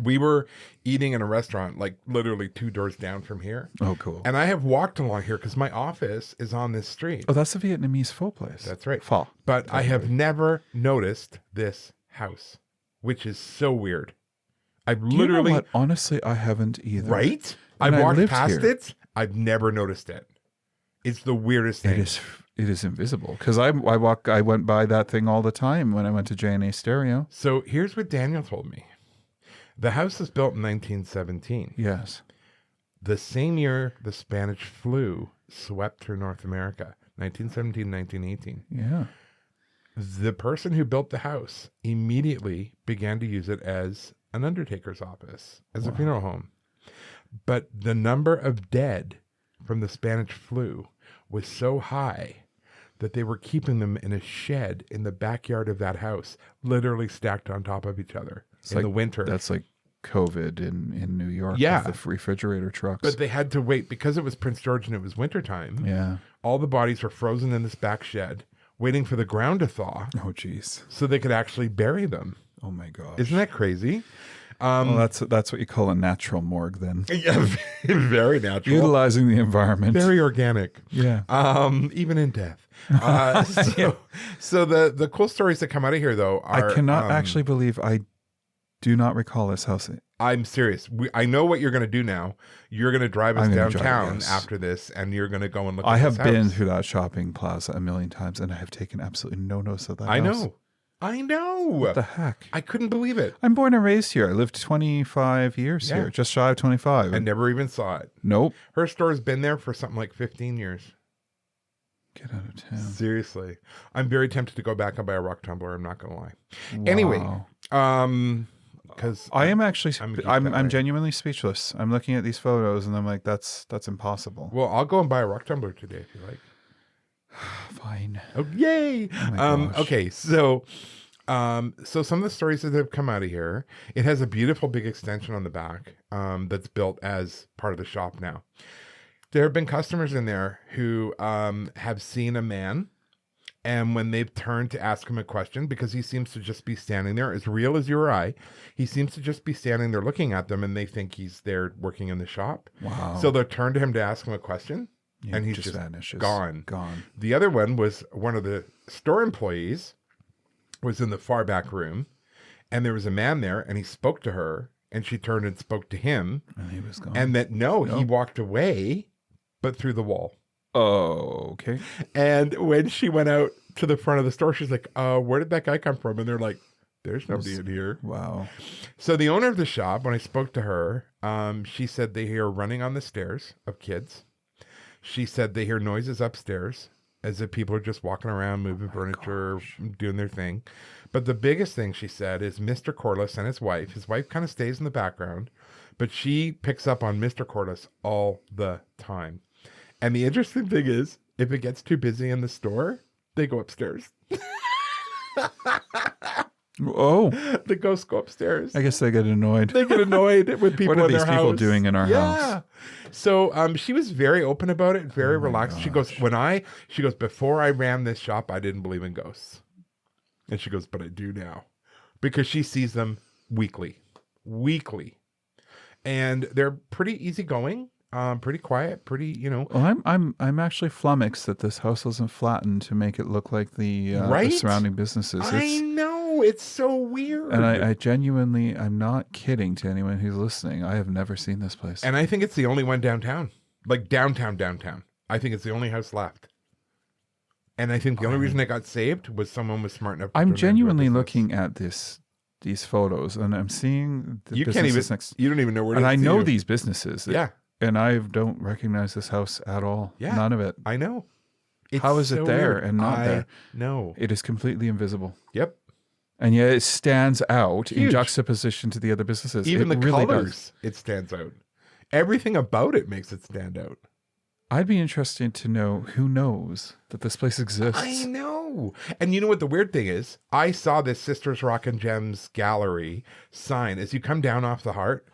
we were eating in a restaurant like literally 2 doors down from here. Oh, cool. And I have walked along here because my office is on this street. Oh, that's the Vietnamese pho place. That's right. Pho. But I have never noticed this house, which is so weird. I've You know literally, what? Honestly, I haven't either. right? And I've I walked lived past here. it. I've never noticed it. It's the weirdest thing. It is invisible because I went by that thing all the time when I went to J&A Stereo. So here's what Daniel told me. The house was built in 1917. Yes. The same year the Spanish flu swept through North America, 1917, 1918. Yeah. The person who built the house immediately began to use it as an undertaker's office, as a funeral home. But the number of dead from the Spanish flu was so high that they were keeping them in a shed in the backyard of that house, literally stacked on top of each other in the winter. That's like COVID in New York Yeah. with the refrigerator trucks. But they had to wait because it was Prince George and it was wintertime. yeah. All the bodies were frozen in this back shed, waiting for the ground to thaw Oh, geez. so they could actually bury them. Oh, my gosh. Isn't that crazy? Well, that's what you call a natural morgue then. Yeah, very natural. Utilizing the environment. Very organic. Yeah. Even in death. So the cool stories that come out of here, though, are... I cannot actually believe I do not recall this house. I'm serious. I know what you're going to do now. You're going to drive us I'm gonna downtown drive us. after this, and you're going to go and look at I this have been house. through that shopping plaza a million times, and I have taken absolutely no notice of that I house. know. I know. What the heck? I couldn't believe it. I'm born and raised here. I lived 25 years here, just shy of 25. I never even saw it. Nope. Her store's been there for something like 15 years. Get out of town. Seriously. I'm very tempted to go back and buy a rock tumbler. I'm not going to lie. Wow. Anyway, because I am actually, I'm a geek that way. I'm genuinely speechless. I'm looking at these photos and I'm like, that's impossible. Well, I'll go and buy a rock tumbler today if you like. Fine. Oh, yay! Oh my gosh. Okay, so some of the stories that have come out of here, it has a beautiful big extension on the back that's built as part of the shop now. There have been customers in there who have seen a man, and when they've turned to ask him a question, because he seems to just be standing there, as real as you or I, he seems to just be standing there looking at them, and they think he's there working in the shop. Wow. So they'll turn to him to ask him a question, Yeah, and he's just vanishes. gone. Gone. The other one was one of the store employees was in the far back room, and there was a man there, and he spoke to her, and she turned and spoke to him, And he was gone. and that he walked away, but through the wall. Oh, okay. And when she went out to the front of the store, she's like, where did that guy come from? And they're like, there's nobody in here. Wow. So the owner of the shop, when I spoke to her, she said they hear running on the stairs of kids. She said they hear noises upstairs as if people are just walking around, moving furniture, doing their thing. But the biggest thing she said is Mr. Corliss and his wife. His wife kind of stays in the background, but she picks up on Mr. Corliss all the time. And the interesting thing is, if it gets too busy in the store, they go upstairs. Oh, The ghosts go upstairs. I guess they get annoyed. They get annoyed with people What are in their these people house. doing in our house? So she was very open about it, very relaxed. She goes, before I ran this shop, I didn't believe in ghosts. And she goes, but I do now. Because she sees them weekly. And they're pretty easygoing, pretty quiet, pretty, Well, I'm actually flummoxed that this house wasn't flattened to make it look like the surrounding businesses. I know, it's so weird. And I genuinely, I'm not kidding to anyone who's listening. I have never seen this place. And I think it's the only one downtown. Like downtown. I think it's the only house left. And I think the only reason it got saved was someone was smart enough to I'm turn it into a genuinely business. looking at these photos, and I'm seeing the You can't businesses even. next. You don't even know where. And to I see know you. these businesses. Yeah, And I don't recognize this house at all. Yeah. None of it. I know. It's How is it so there weird. and not there? No. It is completely invisible. Yep. And yet it stands out in Huge. juxtaposition to the other businesses. Even it the really colors, does. it stands out. Everything about it makes it stand out. I'd be interested to know who knows that this place exists. I know. And you know what the weird thing is? I saw this Sisters Rock and Gems gallery sign as you come down off the Heart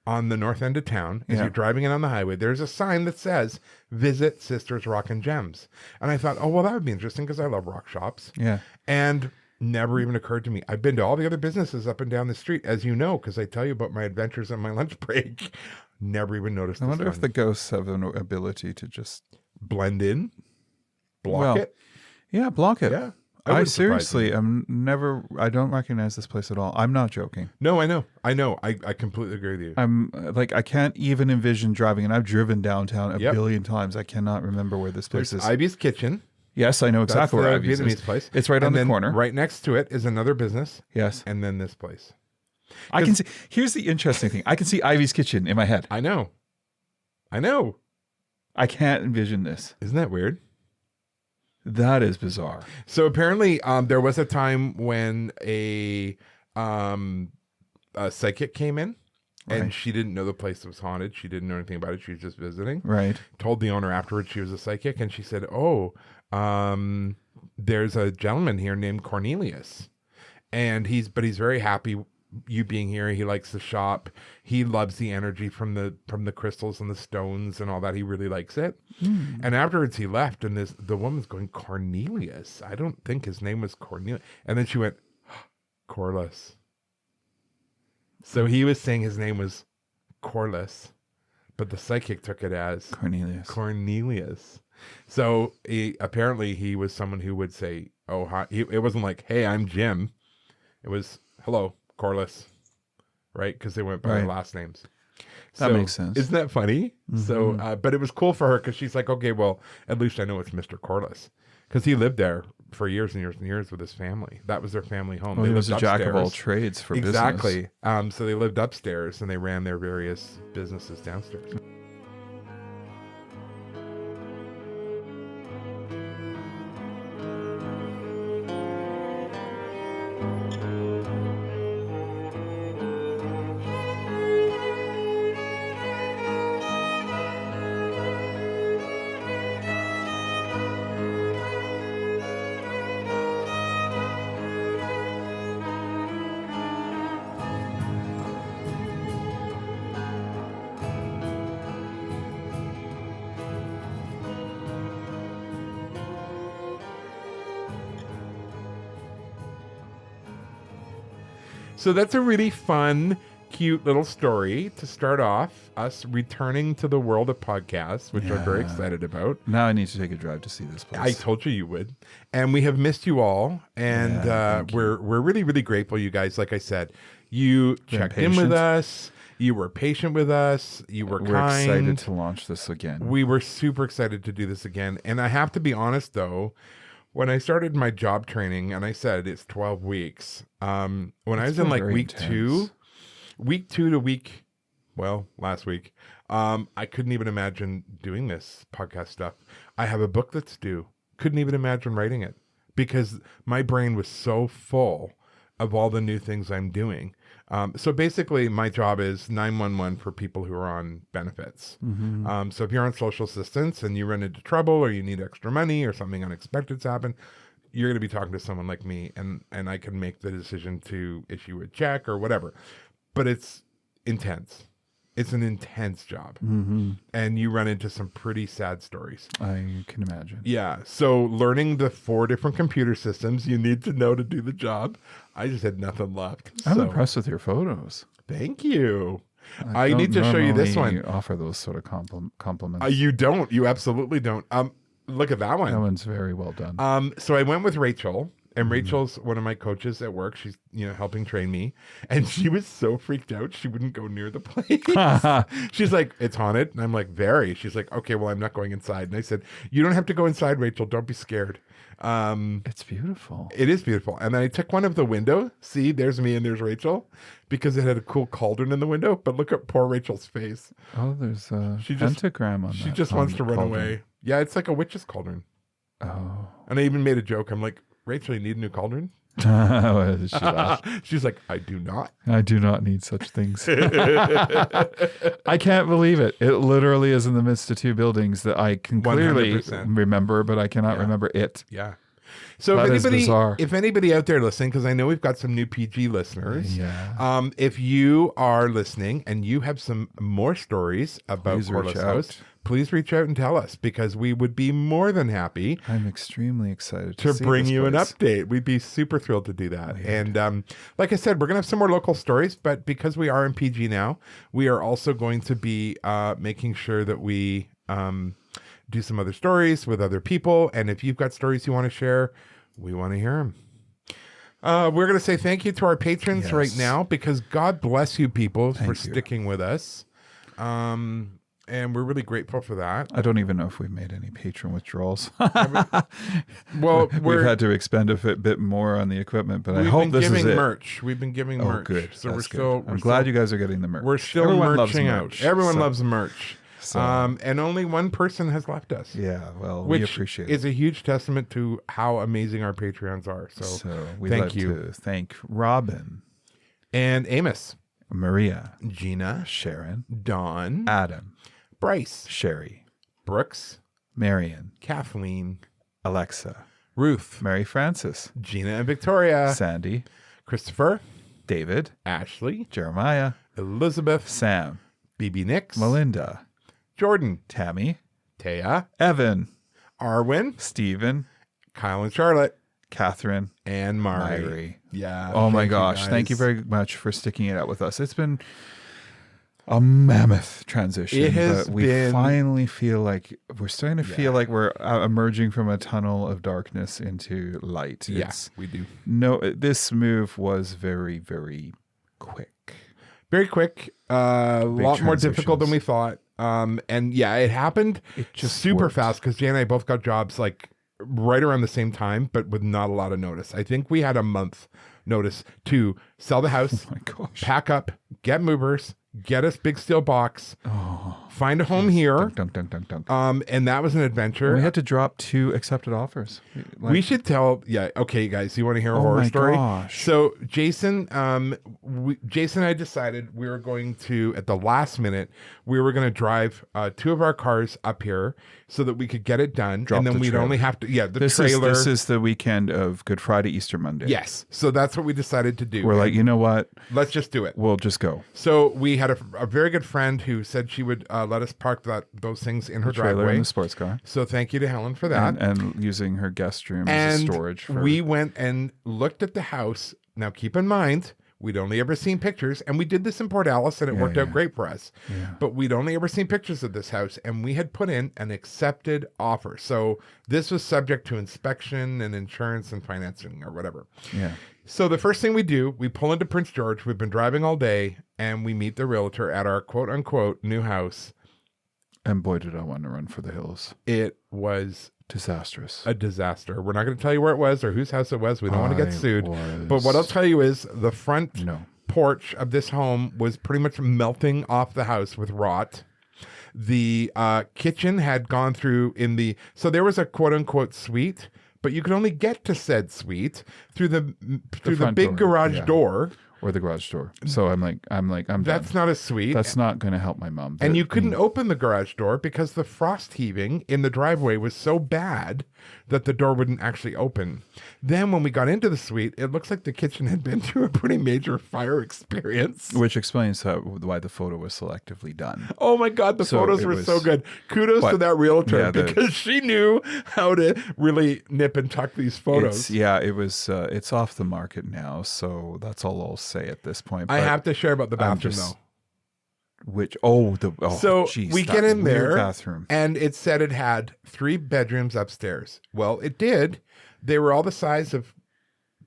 on the north end of town. As Yeah. you're driving in on the highway, there's a sign that says, visit Sisters Rock and Gems. And I thought, oh, well, that would be interesting because I love rock shops. Yeah. And never even occurred to me. I've been to all the other businesses up and down the street, as you know, because I tell you about my adventures on my lunch break. Never even noticed I this wonder if one. the ghosts have an ability to just Blend in, block Well, it. block it. Yeah. I wouldn't surprise seriously me. I don't recognize this place at all. I'm not joking. No, I know. I completely agree with you. I'm like, I can't even envision driving, and I've driven downtown a Yep. billion times. I cannot remember where this place There's is. Ivy's Kitchen. Yes, I know exactly where That's the Ivy's Vietnamese is. place. It's right on the corner. Right next to it is another business. Yes. And then this place. I can see. Here's the interesting thing. I can see Ivy's kitchen in my head. I know. I can't envision this. Isn't that weird? That is bizarre. So apparently, there was a time when a psychic came in, and she didn't know the place was haunted. She didn't know anything about it. She was just visiting. Right. Told the owner afterwards she was a psychic, and she said, "Oh, there's a gentleman here named Cornelius, and he's very happy you being here. He likes the shop. He loves the energy from the crystals and the stones and all that. He really likes it." And afterwards he left, and the woman's going, "Cornelius? I don't think his name was Cornelius." And then she went, "Corless." So he was saying his name was Corliss, but the psychic took it as Cornelius. So apparently he was someone who would say, "Oh, hi." It wasn't like, "Hey, I'm Jim." It was, "Hello, Corliss," right? Because they went by their last names. That makes sense. Isn't that funny? So, but it was cool for her because she's like, "Okay, well, at least I know it's Mr. Corliss," because he lived there for years and years and years with his family. That was their family home. Well, he was a jack of all trades for business. Exactly. So they lived upstairs and they ran their various businesses downstairs. So that's a really fun, cute little story to start off us returning to the world of podcasts, which I'm very excited about. Now I need to take a drive to see this place. I told you would. And we have missed you all. And we're really, really grateful, you guys. Like I said, you checked in with us. You were patient with us. You were kind. We're excited to launch this again. We were super excited to do this again. And I have to be honest, though, when I started my job training, and I said it's 12 weeks, when I was in like week two to last week, I couldn't even imagine doing this podcast stuff. I have a book that's due. Couldn't even imagine writing it because my brain was so full of all the new things I'm doing. So basically my job is 911 for people who are on benefits. So if you're on social assistance and you run into trouble or you need extra money or something unexpected's happened, you're going to be talking to someone like me and I can make the decision to issue a check or whatever. But it's intense. It's an intense job. And you run into some pretty sad stories. I can imagine. Yeah. So learning the 4 different computer systems you need to know to do the job, I just had nothing left. I'm impressed with your photos. Thank you. I need to show you this one. Offer those sort of compliments. You don't. You absolutely don't. Look at that one. That one's very well done. So I went with Rachel. And Rachel's one of my coaches at work. She's, helping train me. And she was so freaked out, she wouldn't go near the place. She's like, "It's haunted." And I'm like, "Very." She's like, "Okay, well, I'm not going inside." And I said, "You don't have to go inside, Rachel. Don't be scared." It's beautiful. It is beautiful. And then I took one of the window. See, there's me and there's Rachel because it had a cool cauldron in the window. But look at poor Rachel's face. Oh, there's a pentagram on that. She just wants to run away. Yeah, it's like a witch's cauldron. Oh. And I even made a joke. I'm like, "Rachel, you need a new cauldron?" She's like, "I do not. I do not need such things." I can't believe it. It literally is in the midst of 2 buildings that I can clearly 100%. Remember, but I cannot remember it. Yeah. So if anybody out there listening, because I know we've got some new PG listeners, if you are listening and you have some more stories about Corliss House, please reach out and tell us because we would be more than happy. I'm extremely excited to bring you an update. We'd be super thrilled to do that. Weird. And like I said, we're going to have some more local stories, but because we are in PG now, we are also going to be making sure that we do some other stories with other people. And if you've got stories you want to share, we want to hear them. We're going to say thank you to our patrons right now because God bless you people for sticking with us. and we're really grateful for that. I don't even know if we've made any patron withdrawals. Well, we've had to expend a bit more on the equipment, but I hope this is it. We've been giving merch. We've been giving merch. Good. So That's good. I'm glad you guys are getting the merch. We're still Everyone merching loves out. merch, Everyone loves merch. So, and only one person has left us. Yeah, well, which we appreciate it. Is a huge testament to how amazing our Patreons are. So we'd thank like you. to thank Robin and Amos, Maria, Gina, Sharon, Dawn, Adam, Bryce, Sherry, Brooks, Marion, Kathleen, Alexa, Ruth, Mary Frances, Gina and Victoria, Sandy, Christopher, David, Ashley, Jeremiah, Elizabeth, Sam, BB Nix, Melinda, Jordan, Tammy, Taya, Evan, Arwen, Stephen, Kyle and Charlotte, Catherine, and Mari. Myri. Yeah. Oh my gosh. Thank you very much for sticking it out with us. It's been a mammoth transition. It has but we finally feel like we're starting to feel like we're emerging from a tunnel of darkness into light. Yes, we do. No, this move was very, very quick. Very quick. A lot more difficult than we thought. And yeah, it happened just super fast because Jay and I both got jobs like right around the same time, but with not a lot of notice. I think we had a month notice to sell the house, pack up, get movers, get us big steel box, find a home here. And that was an adventure. And we had to drop 2 accepted offers. We should tell, okay, guys, you want to hear a horror story? Gosh. So Jason, Jason and I decided we were going to, at the last minute, we were going to drive 2 of our cars up here so that we could get it done. And then we'd only have to, the trailer. This is the weekend of Good Friday, Easter Monday. Yes. So that's what we decided to do. We're like, you know what? Let's just do it. We'll just go. So we had a very good friend who said she would let us park those things in her driveway. In the sports car. So thank you to Helen for that. And using her guest room as a storage. We went and looked at the house. Now keep in mind, we'd only ever seen pictures, and we did this in Port Alice, and it worked out great for us. Yeah. But we'd only ever seen pictures of this house, and we had put in an accepted offer. So this was subject to inspection and insurance and financing or whatever. Yeah. So the first thing we do, we pull into Prince George. We've been driving all day, and we meet the realtor at our quote-unquote new house. And boy, did I want to run for the hills. It was disastrous. A disaster. We're not going to tell you where it was or whose house it was. We don't want to get sued. But what I'll tell you is the front porch of this home was pretty much melting off the house with rot. The kitchen had gone through so there was a quote-unquote suite, but you could only get to said suite through the big garage door. Or the garage door. So I'm that's done. Not a suite. That's not going to help my mom. And you couldn't open the garage door because the frost heaving in the driveway was so bad that the door wouldn't actually open. Then when we got into the suite, it looks like the kitchen had been through a pretty major fire experience. Which explains why the photo was selectively done. Oh my God, the photos were so good. Kudos to that realtor because she knew how to really nip and tuck these photos. It's off the market now, so that's all I'll say at this point. I have to share about the bathroom though. We get in there bathroom. And it said it had 3 bedrooms upstairs. Well, it did. They were all the size of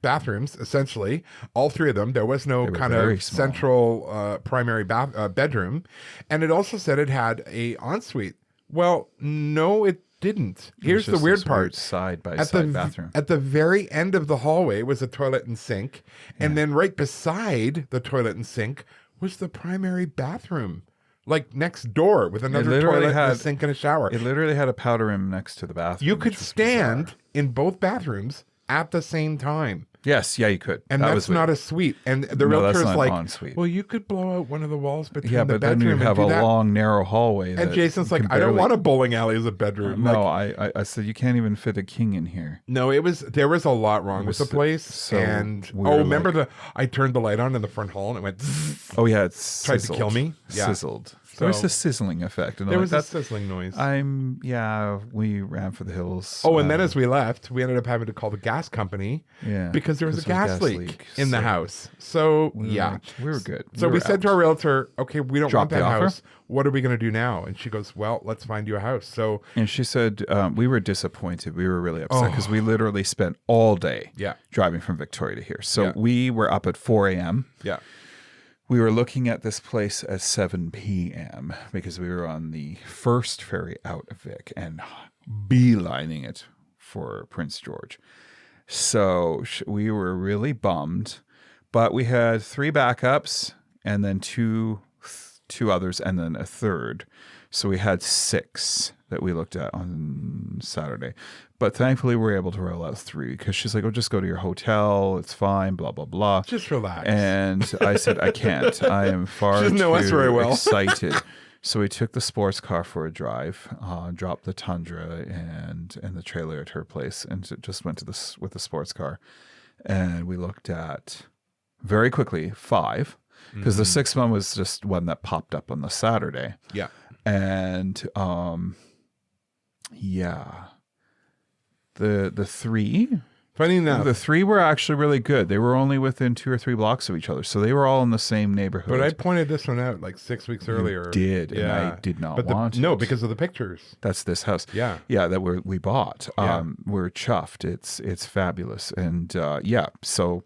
bathrooms, essentially. All 3 of them. There was no kind of central primary bedroom. And it also said it had a ensuite. Well, no, it didn't. Here's the weird part. Side by side bathroom. At the very end of the hallway was a toilet and sink. And then right beside the toilet and sink was the primary bathroom, like next door with another toilet and a sink and a shower. It literally had a powder room next to the bathroom. You could stand in both bathrooms at the same time. Yes, yeah, you could. And that's not a suite. And the realtor's like, ensuite. well, you could blow out one of the walls between the but bedroom then you have a that. long, narrow hallway. And Jason's like, I don't want a bowling alley as a bedroom. No, I said, you can't even fit a king in here. No, there was a lot wrong with the place. Remember I turned the light on in the front hall and it went zzz, oh yeah, it's tried to kill me. Yeah. Sizzled. There was a sizzling effect. And there was a sizzling noise. We ran for the hills. Oh, and then as we left, we ended up having to call the gas company because there was a gas leak in the house. So, we were good. So we said to our realtor, okay, we don't want that house. What are we going to do now? And she goes, well, let's find you a house. So, and she said, we were disappointed. We were really upset because we literally spent all day driving from Victoria to here. So we were up at 4 a.m. Yeah. we were looking at this place at 7 p.m. because we were on the first ferry out of Vic and beelining it for Prince George. So we were really bummed, but we had 3 backups and then two others and then a third. So we had 6 that we looked at on Saturday. But thankfully, we were able to roll out 3 because she's like, oh, just go to your hotel. It's fine, blah, blah, blah. Just relax. And I said, I can't. I am far too excited. So we took the sports car for a drive, dropped the Tundra and the trailer at her place, and just went to this with the sports car. And we looked at, very quickly, 5, because the 6th one was just one that popped up on the Saturday. Yeah. And the 3, funny enough, the 3 were actually really good. They were only within 2 or 3 blocks of each other, so they were all in the same neighborhood. but I pointed this one out like 6 weeks earlier. And I did not want No, it. because of the pictures. That's this house. Yeah. That we bought. Yeah. We're chuffed. It's fabulous. And so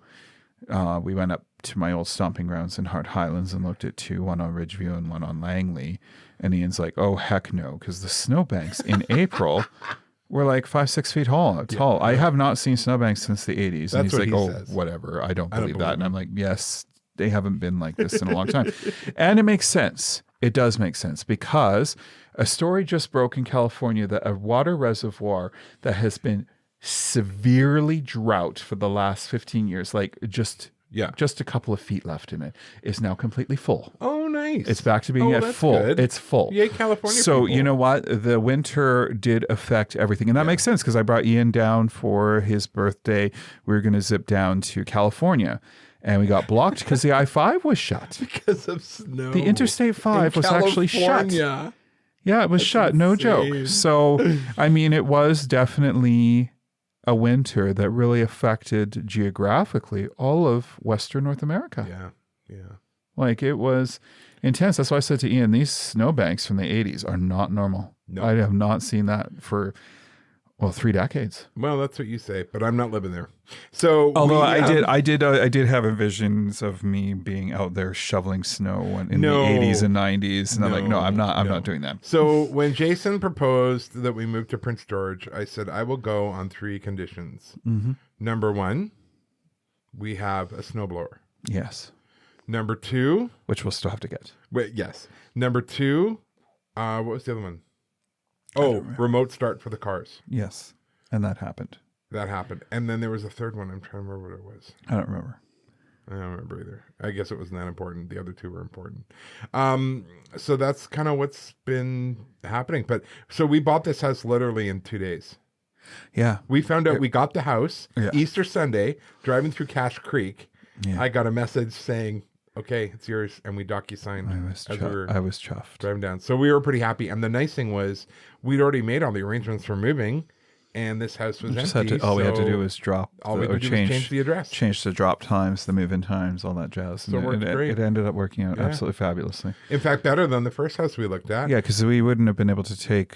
we went up to my old stomping grounds in Hart Highlands and looked at 2, one on Ridgeview and one on Langley. And Ian's like, oh, heck no, because the snowbanks in April were like 5-6 feet tall. Yeah. I have not seen snowbanks since the 80s. And That's he's what like, he says. Whatever. I don't believe that. him. And I'm like, yes, they haven't been like this in a long time. And it makes sense. It does make sense because a story just broke in California that a water reservoir that has been severely drought for the last 15 years, like just a couple of feet left in it, is now completely full. Oh, nice. It's back to being at full. Good. It's full. Yay, California So people. you know what? The winter did affect everything. And that makes sense because I brought Ian down for his birthday. We were going to zip down to California. And we got blocked because the I-5 was shut. Because of snow. The Interstate 5 was actually shut. Yeah, it was shut. No joke. So, I mean, it was definitely a winter that really affected geographically all of Western North America. Yeah. Like it was intense. That's why I said to Ian, these snowbanks from the 80s are not normal. No. I have not seen that for, 3 decades. Well, that's what you say, but I'm not living there. So, although I did have visions of me being out there shoveling snow in the 80s and 90s, and I'm like, no, I'm not doing that. So when Jason proposed that we move to Prince George, I said I will go on 3 conditions. Mm-hmm. Number 1, we have a snowblower. Yes. Number 2, which we'll still have to get. Wait, yes. Number 2, what was the other one? Oh, remote start for the cars. Yes. And that happened. That happened. And then there was a third one. I'm trying to remember what it was. I don't remember. I don't remember either. I guess it wasn't that important. The other 2 were important. So that's kind of what's been happening. But so we bought this house literally in 2 days. Yeah. We found out we got the house Easter Sunday, driving through Cache Creek. Yeah. I got a message saying, okay, it's yours. And we DocuSigned I was chuffed. Driving down. So we were pretty happy. And the nice thing was we'd already made all the arrangements for moving. And this house was empty. All we had to do was change the address. Change the drop times, the move-in times, all that jazz. So it ended up working out absolutely fabulously. In fact, better than the first house we looked at. Yeah, because we wouldn't have been able to take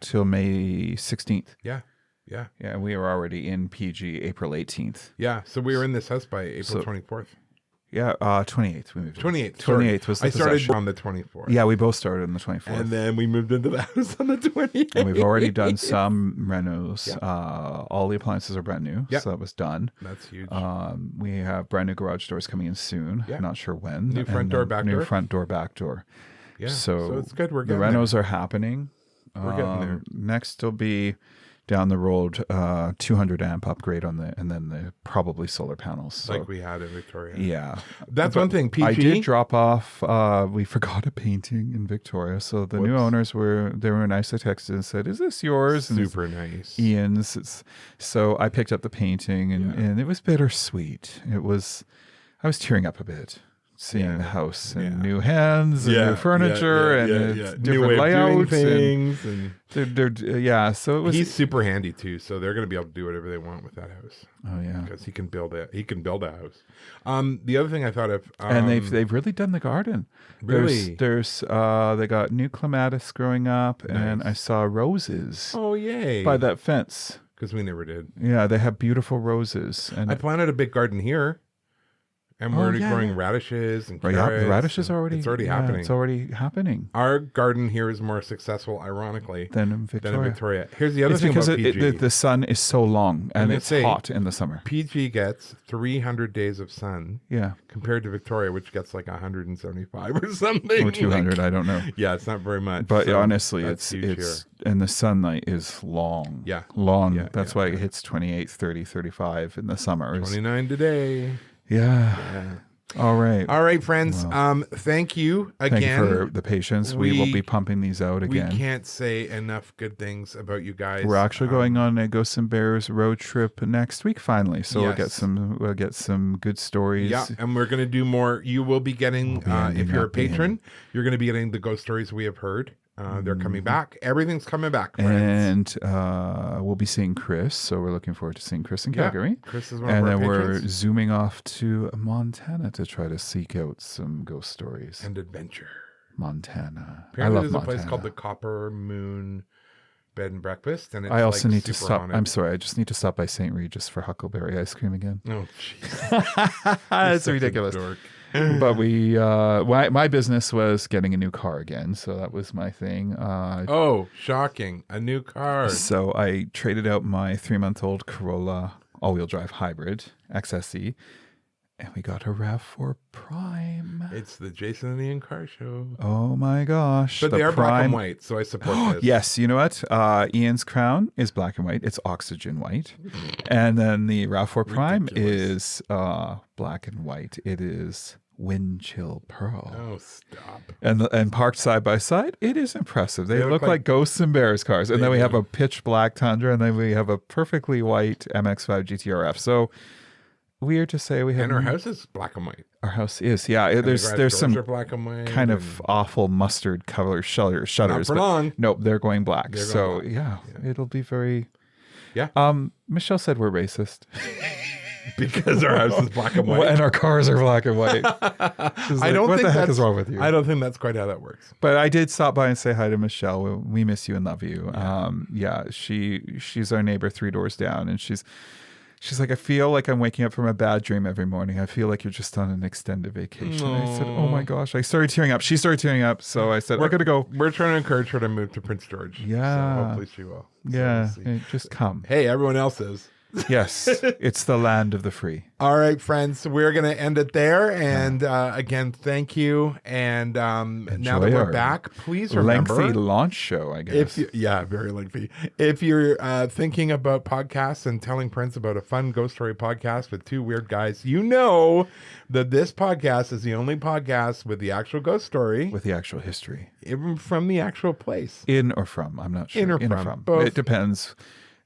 till May 16th. Yeah. Yeah, we were already in PG April 18th. Yeah, so we were in this house by April 24th. Yeah, 28th we moved. 28th. 28th was the possession. I started on the 24th. Yeah, we both started on the 24th. And then we moved into the house on the 28th. And we've already done some renos. Yeah. All the appliances are brand new, so that was done. That's huge. We have brand new garage doors coming in soon. Yeah. Not sure when. New front door, back door. New front door, back door. Yeah, so it's good. We're getting the renos are happening. We're getting there. Next will be down the road 200 amp upgrade on and then the probably solar panels. So, like we had in Victoria. Yeah. That's one thing. PG. I did drop off, we forgot a painting in Victoria. So the new owners were nice. They texted and said, is this yours? And super nice. Ian's. So I picked up the painting and it was bittersweet. I was tearing up a bit. Seeing the house and new hands and new furniture and different layouts things and so it was. He's super handy too, so they're going to be able to do whatever they want with that house. Oh yeah, because he can build a house. The other thing I thought of, and they've really done the garden. Really, there's they got new clematis growing up, and I saw roses. Oh yay! By that fence, because we never did. Yeah, they have beautiful roses, and I planted a big garden here. And we're already growing radishes and carrots. Yeah, the radishes are already. It's already happening. It's already happening. Our garden here is more successful, ironically, than in Victoria. Here's the other thing about PG. The sun is so long and it's hot in the summer. PG gets 300 days of sun. Yeah. Compared to Victoria, which gets like 175 or something. Or 200, I don't know. Yeah, it's not very much. But honestly, it's and the sunlight is long. Yeah. Long. Yeah, that's why it hits 28, 30, 35 in the summers. 29 today. Yeah. All right, friends. Well, thank you again. Thank you for the patience. We will be pumping these out again. We can't say enough good things about you guys. We're actually going on a Ghosts and Bears road trip next week, finally. So we'll get some good stories. Yeah, and we're going to do more. You will be getting, if you're a patron, you're going to be getting the ghost stories we have heard. They're coming back. Everything's coming back, friends. And we'll be seeing Chris. So we're looking forward to seeing Chris in Calgary. Chris is one of our patrons. And then we're zooming off to Montana to try to seek out some ghost stories. And adventure. Montana. Apparently I love there's Montana. a place called the Copper Moon Bed and Breakfast. And it's I also need super to stop. haunted. I'm sorry. I just need to stop by St. Regis for Huckleberry ice cream again. Oh, jeez. That's ridiculous. But my business was getting a new car again, so that was my thing. Shocking. A new car. So I traded out my 3-month-old Corolla all-wheel drive hybrid XSE, and we got a RAV4 Prime. It's the Jason and Ian Car Show. Oh my gosh. But they are black and white, so I support this. Yes, you know what? Ian's Crown is black and white. It's oxygen white. And then the RAV4 Prime is black and white. It is wind chill pearl. Oh, stop. And parked side by side, it is impressive. They look like Ghosts and Bears cars. And then we have a pitch black Tundra, and then we have a perfectly white MX-5 GTRF. So weird to say we have. And our house is black and white. Our house is, yeah. There's some black and white kind of awful mustard color shutters. Not for long. Nope, they're going black. Yeah, it'll be very. Yeah. Michelle said we're racist. Because our house is black and white. And our cars are black and white. What the heck is wrong with you? I don't think that's quite how that works. But I did stop by and say hi to Michelle. We miss you and love you. She's our neighbor 3 doors down, and she's like, I feel like I'm waking up from a bad dream every morning. I feel like you're just on an extended vacation. I said, oh my gosh. I started tearing up. She started tearing up. So I said, I got to go. We're trying to encourage her to move to Prince George. Yeah. So hopefully she will. Yeah. Just come. Hey, everyone else is. Yes, it's the land of the free. All right, friends, we're going to end it there. And again, thank you. And now that we're back, please remember. Lengthy launch show, I guess. Very lengthy. If you're thinking about podcasts and telling Prince about a fun ghost story podcast with 2 weird guys, you know that this podcast is the only podcast with the actual ghost story. With the actual history. Even from the actual place. In or from, I'm not sure. In or from. Both. It depends.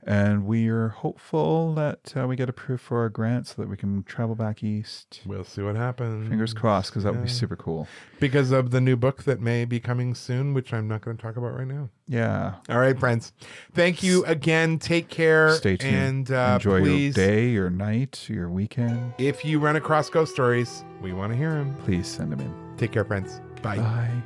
And we are hopeful that we get approved for our grant so that we can travel back east. We'll see what happens. Fingers crossed, because that would be super cool. Because of the new book that may be coming soon, which I'm not going to talk about right now. Yeah. All right, friends. Thank you again. Take care. Stay tuned. And enjoy your day, your night, your weekend. If you run across ghost stories, we want to hear them. Please send them in. Take care, friends. Bye. Bye.